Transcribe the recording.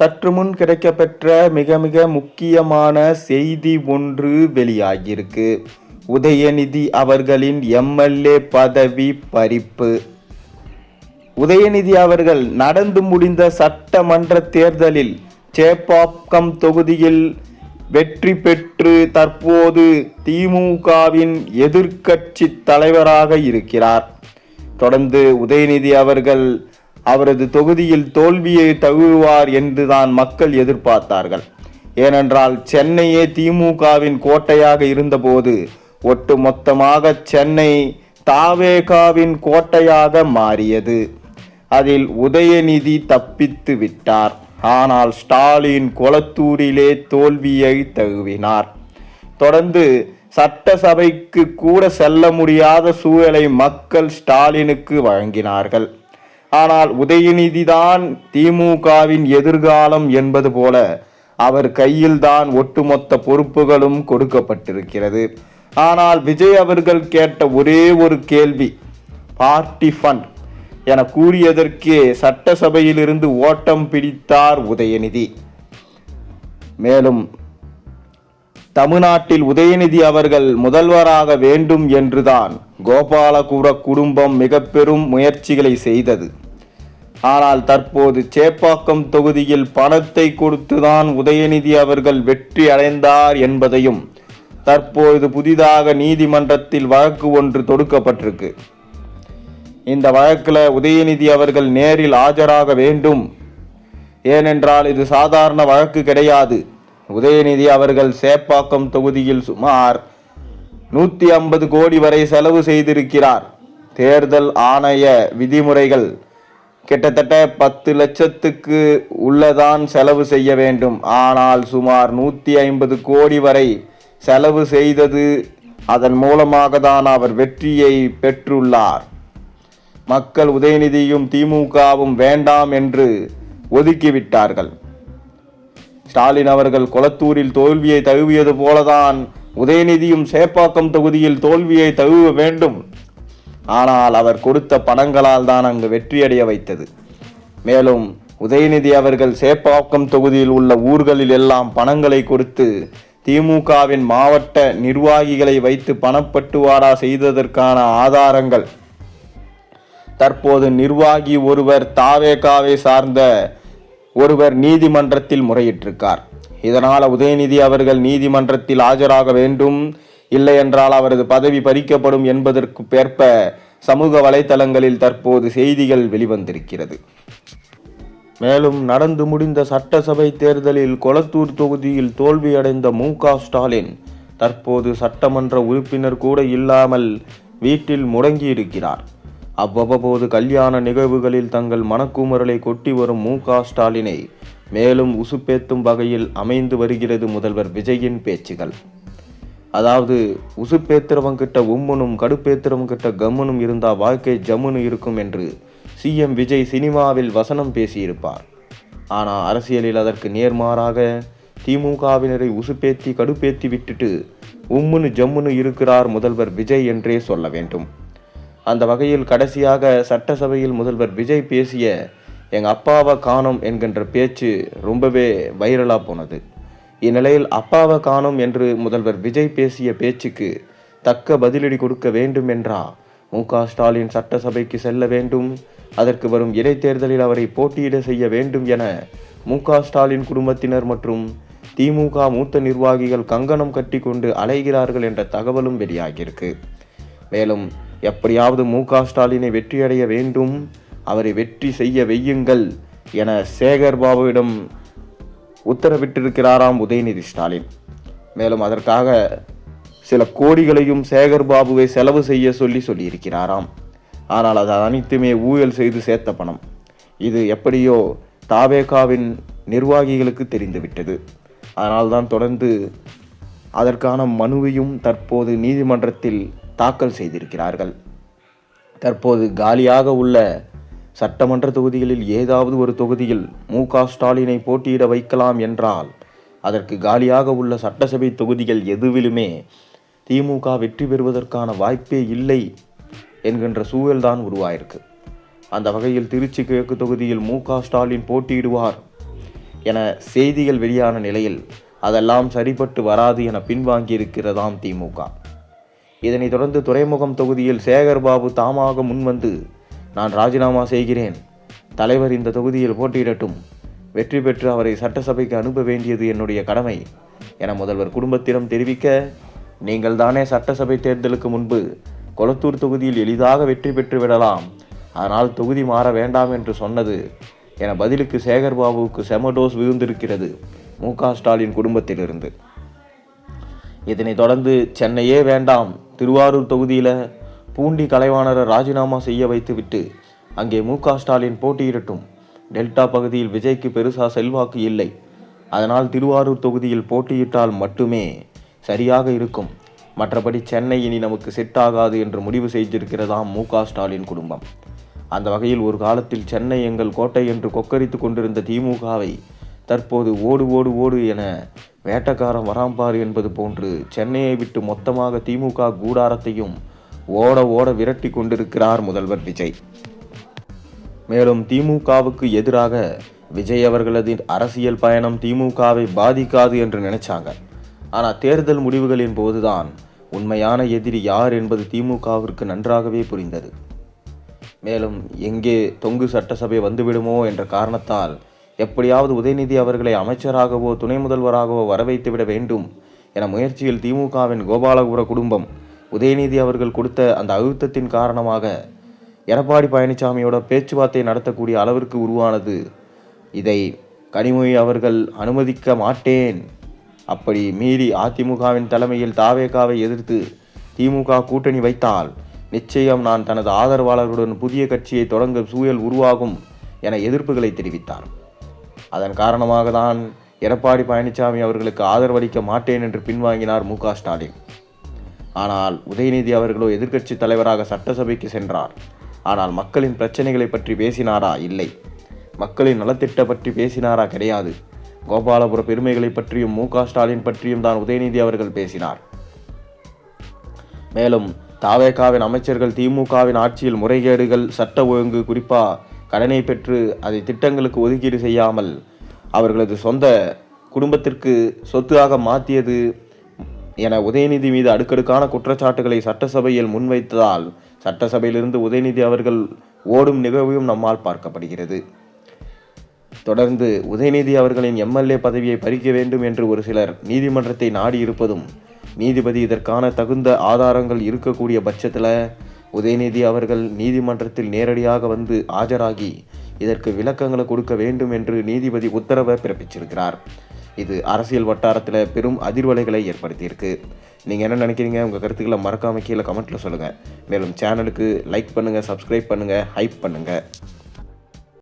சற்று முன் கிடைக்கப்பெற்ற மிக மிக முக்கியமான செய்தி ஒன்று வெளியாகியிருக்கு. உதயநிதி அவர்களின் எம்எல்ஏ பதவி பறிப்பு. உதயநிதி அவர்கள் நடந்து முடிந்த சட்டமன்ற தேர்தலில் சேப்பாக்கம் தொகுதியில் வெற்றி பெற்று தற்போது திமுகவின் எதிர்க்கட்சி தலைவராக இருக்கிறார். தொடர்ந்து உதயநிதி அவர்கள் அவரது தொகுதியில் தோல்வியை தழுவுவார் என்றுதான் மக்கள் எதிர்பார்த்தார்கள். ஏனென்றால் சென்னையே திமுகவின் கோட்டையாக இருந்தபோது ஒட்டுமொத்தமாக சென்னை தாவேகாவின் கோட்டையாக மாறியது. அதில் உதயநிதி தப்பித்து விட்டார். ஆனால் ஸ்டாலின் கொளத்தூரிலே தோல்வியை தழுவினார். தொடர்ந்து சட்டசபைக்கு கூட செல்ல முடியாத சூழலை மக்கள் ஸ்டாலினுக்கு வழங்கினார்கள். ஆனால் உதயநிதி தான் திமுகவின் எதிர்காலம் என்பது போல அவர் கையில்தான் ஒட்டுமொத்த பொறுப்புகளும் கொடுக்கப்பட்டிருக்கிறது. ஆனால் விஜய் அவர்கள் கேட்ட ஒரே ஒரு கேள்வி, பார்ட்டி ஃபண்ட் என கூறியதற்கே சட்டசபையிலிருந்து ஓட்டம் பிடித்தார் உதயநிதி. மேலும் தமிழ்நாட்டில் உதயநிதி அவர்கள் முதல்வராக வேண்டும் என்றுதான் கோபாலபுர குடும்பம் மிக பெரும் முயற்சிகளை செய்தது. ஆனால் தற்போது சேப்பாக்கம் தொகுதியில் பணத்தை கொடுத்துதான் உதயநிதி அவர்கள் வெற்றி அடைந்தார் என்பதையும் தற்போது புதிதாக நீதிமன்றத்தில் வழக்கு ஒன்று தொடுக்கப்பட்டிருக்கு. இந்த வழக்கில் உதயநிதி அவர்கள் நேரில் ஆஜராக வேண்டும். ஏனென்றால் இது சாதாரண வழக்கு கிடையாது. உதயநிதி அவர்கள் சேப்பாக்கம் தொகுதியில் சுமார் 150 கோடி வரை செலவு செய்திருக்கிறார். தேர்தல் ஆணைய விதிமுறைகள் கிட்டத்தட்ட 10 லட்சத்துக்கு உள்ளதான் செலவு செய்ய வேண்டும். ஆனால் சுமார் 150 கோடி வரை செலவு செய்தது. அதன் மூலமாக தான் அவர் வெற்றியை பெற்றுள்ளார். மக்கள் உதயநிதியும் திமுகவும் வேண்டாம் என்று ஒதுக்கிவிட்டார்கள். ஸ்டாலின் அவர்கள் கொளத்தூரில் தோல்வியை தழுவியது போலதான் உதயநிதியும் சேப்பாக்கம் தொகுதியில் தோல்வியை தழுவ வேண்டும். ஆனால் அவர் கொடுத்த பணங்களால் தான் அங்கு வெற்றியடைய வைத்தது. மேலும் உதயநிதி அவர்கள் சேப்பாக்கம் தொகுதியில் உள்ள ஊர்களில் எல்லாம் பணங்களை கொடுத்து திமுகவின் மாவட்ட நிர்வாகிகளை வைத்து பணப்பட்டுவாடா செய்ததற்கான ஆதாரங்கள் தற்போது நிர்வாகி ஒருவர் தாவேகாவை சார்ந்த ஒருவர் நீதிமன்றத்தில் முறையிட்டிருக்கார். இதனால் உதயநிதி அவர்கள் நீதிமன்றத்தில் ஆஜராக வேண்டும், இல்லை என்றால் அவரது பதவி பறிக்கப்படும் என்பதற்கு ஏற்ப சமூக வலைதளங்களில் தற்போது செய்திகள் வெளிவந்திருக்கிறது. மேலும் நடந்து முடிந்த சட்டசபை தேர்தலில் கொளத்தூர் தொகுதியில் தோல்வியடைந்த மு.க. ஸ்டாலின் தற்போது சட்டமன்ற உறுப்பினர் கூட இல்லாமல் வீட்டில் முடங்கியிருக்கிறார். அவ்வப்போது கல்யாண நிகழ்வுகளில் தங்கள் மனக்குமுறலை கொட்டி வரும் மு.க. ஸ்டாலினை மேலும் உசுப்பேத்தும் வகையில் அமைந்து வருகிறது முதல்வர் விஜயின் பேச்சுகள். அதாவது உசுப்பேத்துறவங்கிட்ட உம்முனும் கடுப்பேத்துறவங்கிட்ட கம்முனும் இருந்தா வாழ்க்கை ஜம்முன்னு இருக்கும் என்று சிஎம் விஜய் சினிமாவில் வசனம் பேசியிருப்பார். ஆனால் அரசியலில் அதற்கு நேர்மாறாக திமுகவினரை உசுப்பேத்தி கடுப்பேத்தி விட்டுட்டு உம்முன்னு ஜம்முன்னு இருக்கிறார் முதல்வர் விஜய் என்றே சொல்ல வேண்டும். அந்த வகையில் கடைசியாக சட்டசபையில் முதல்வர் விஜய் பேசிய எங்கள் அப்பாவை காணோம் என்கின்ற பேச்சு ரொம்பவே வைரலாக போனது. இந்நிலையில் அப்பாவை காணோம் என்று முதல்வர் விஜய் பேசிய பேச்சுக்கு தக்க பதிலடி கொடுக்க வேண்டும் என்றா மு.க. ஸ்டாலின் சட்டசபைக்கு செல்ல வேண்டும், அதற்கு வரும் இடைத்தேர்தலில் அவரை போட்டியிட செய்ய வேண்டும் என மு.க. ஸ்டாலின் குடும்பத்தினர் மற்றும் திமுக மூத்த நிர்வாகிகள் கங்கணம் கட்டி கொண்டு அலைகிறார்கள் என்ற தகவலும் வெளியாகியிருக்கு. மேலும் எப்படியாவது மு.க. ஸ்டாலினை வெற்றியடைய வேண்டும், அவரை வெற்றி செய்ய வையுங்கள் என சேகர்பாபுவிடம் உத்தரவிட்டிருக்கிறாராம் உதயநிதி ஸ்டாலின். மேலும் அதற்காக சில கோடிகளையும் சேகர்பாபுவை செலவு செய்ய சொல்லியிருக்கிறாராம். ஆனால் அது அனைத்துமே ஊழல் செய்து சேர்த்த பணம். இது எப்படியோ தாவேகாவின் நிர்வாகிகளுக்கு தெரிந்துவிட்டது. அதனால்தான் தொடர்ந்து அதற்கான மனுவையும் தற்போது நீதிமன்றத்தில் தாக்கல் செய்திருக்கிறார்கள். தற்போது காலியாக உள்ள சட்டமன்ற தொகுதிகளில் ஏதாவது ஒரு தொகுதியில் மு.க. ஸ்டாலினை போட்டியிட வைக்கலாம் என்றால் அதற்கு காலியாக உள்ள சட்டசபை தொகுதிகள் எதுவிலுமே திமுக வெற்றி பெறுவதற்கான வாய்ப்பே இல்லை என்கின்ற சூழல்தான் உருவாயிருக்கு. அந்த வகையில் திருச்சி கிழக்கு தொகுதியில் மு.க. ஸ்டாலின் போட்டியிடுவார் என செய்திகள் வெளியான நிலையில் அதெல்லாம் சரிப்பட்டு வராது என பின்வாங்கியிருக்கிறதாம் திமுக. இதனைத் தொடர்ந்து துறைமுகம் தொகுதியில் சேகர்பாபு தாமாக முன்வந்து, நான் ராஜினாமா செய்கிறேன், தலைவர் இந்த தொகுதியில் போட்டியிடட்டும், வெற்றி பெற்று அவரை சட்டசபைக்கு அனுப்ப வேண்டியது என்னுடைய கடமை என முதல்வர் குடும்பத்திடம் தெரிவிக்க, நீங்கள் தானே சட்டசபை தேர்தலுக்கு முன்பு கொளத்தூர் தொகுதியில் எளிதாக வெற்றி பெற்று விடலாம், அதனால் தொகுதி மாற வேண்டாம் என்று சொன்னது என பதிலுக்கு சேகர்பாபுவுக்கு செமடோஸ் விழுந்திருக்கிறது மு.க. ஸ்டாலின் குடும்பத்திலிருந்து. இதனைத் தொடர்ந்து சென்னையே வேண்டாம், திருவாரூர் தொகுதியில் பூண்டி கலைவாணரை ராஜினாமா செய்ய வைத்துவிட்டு அங்கே மு.க. ஸ்டாலின் போட்டியிடட்டும், டெல்டா பகுதியில் விஜய்க்கு பெருசா செல்வாக்கு இல்லை, அதனால் திருவாரூர் தொகுதியில் போட்டியிட்டால் மட்டுமே சரியாக இருக்கும், மற்றபடி சென்னை இனி நமக்கு செட் ஆகாது என்று முடிவு செய்திருக்கிறதாம் மு.க. ஸ்டாலின் குடும்பம். அந்த வகையில் ஒரு காலத்தில் சென்னை எங்கள் கோட்டை என்று கொக்கரித்து கொண்டிருந்த திமுகவை தற்போது ஓடு ஓடு ஓடு என வேட்டக்காரன் வராம்பார் என்பது போன்று சென்னையை விட்டு மொத்தமாக திமுக கூடாரத்தையும் ஓட ஓட விரட்டி கொண்டிருக்கிறார் முதல்வர் விஜய். மேலும் திமுகவுக்கு எதிராக விஜய் அவர்களது அரசியல் பயணம் திமுகவை பாதிக்காது என்று நினைச்சாங்க. ஆனால் தேர்தல் முடிவுகளின் போதுதான் உண்மையான எதிரி யார் என்பது திமுகவிற்கு நன்றாகவே புரிந்தது. மேலும் எங்கே தொங்கு சட்டசபை வந்துவிடுமோ என்ற காரணத்தால் எப்படியாவது உதயநிதி அவர்களை அமைச்சராகவோ துணை முதல்வராகவோ வரவைத்துவிட வேண்டும் என முயற்சியில் திமுகவின் கோபாலபுர குடும்பம் உதயநிதி அவர்கள் கொடுத்த அந்த அழுத்தத்தின் காரணமாக எடப்பாடி பழனிசாமியோட பேச்சுவார்த்தை நடத்தக்கூடிய அளவிற்கு உருவானது. இதை கனிமொழி அவர்கள் அனுமதிக்க மாட்டேன், அப்படி மீறி அதிமுகவின் தலைமையில் தாவேகாவை எதிர்த்து திமுக கூட்டணி வைத்தால் நிச்சயம் நான் தனது ஆதரவாளர்களுடன் புதிய கட்சியை தொடங்க சூழல் உருவாகும் என எதிர்ப்புகளை தெரிவித்தார். அதன் காரணமாக தான் எடப்பாடி பழனிசாமி அவர்களுக்கு ஆதரவளிக்க மாட்டேன் என்று பின்வாங்கினார் மு.க. ஸ்டாலின். ஆனால் உதயநிதி அவர்களோ எதிர்க்கட்சி தலைவராக சட்டசபைக்கு சென்றார். ஆனால் மக்களின் பிரச்சனைகளை பற்றி பேசினாரா? இல்லை. மக்களின் நலத்திட்ட பற்றி பேசினாரா? கிடையாது. கோபாலபுர பெருமைகளை பற்றியும் மு.க. ஸ்டாலின் பற்றியும் தான் உதயநிதி அவர்கள் பேசினார். மேலும் தாவேகாவின் அமைச்சர்கள் திமுகவின் ஆட்சியில் முறைகேடுகள், சட்ட ஒழுங்கு, குறிப்பாக கடனை பெற்று அதை திட்டங்களுக்கு ஒதுக்கீடு செய்யாமல் அவர்களது சொந்த குடும்பத்திற்கு சொத்தாக மாற்றியது என உதயநிதி மீது அடுக்கடுக்கான குற்றச்சாட்டுகளை சட்டசபையில் முன்வைத்ததால் சட்டசபையிலிருந்து உதயநிதி அவர்கள் ஓடும் நிகழ்வும் நம்மால் பார்க்கப்படுகிறது. தொடர்ந்து உதயநிதி அவர்களின் எம்எல்ஏ பதவியை பறிக்க வேண்டும் என்று ஒரு சிலர் நீதிமன்றத்தை நாடியிருப்பதும், நீதிபதி இதற்கான தகுந்த ஆதாரங்கள் இருக்கக்கூடிய பட்சத்தில் உதயநிதி அவர்கள் நீதிமன்றத்தில் நேரடியாக வந்து ஆஜராகி இதற்கு விளக்கங்களை கொடுக்க வேண்டும் என்று நீதிபதி உத்தரவை பிறப்பிச்சிருக்கிறார். இது அரசியல் வட்டாரத்தில் பெரும் அதிர்வலைகளை ஏற்படுத்தியிருக்கு. நீங்கள் என்ன நினைக்கிறீங்க? உங்கள் கருத்துக்களை மறக்காமல் கீழே கமெண்ட்டில் சொல்லுங்கள். மேலும் சேனலுக்கு லைக் பண்ணுங்கள், சப்ஸ்கிரைப் பண்ணுங்கள், ஹைப் பண்ணுங்கள்.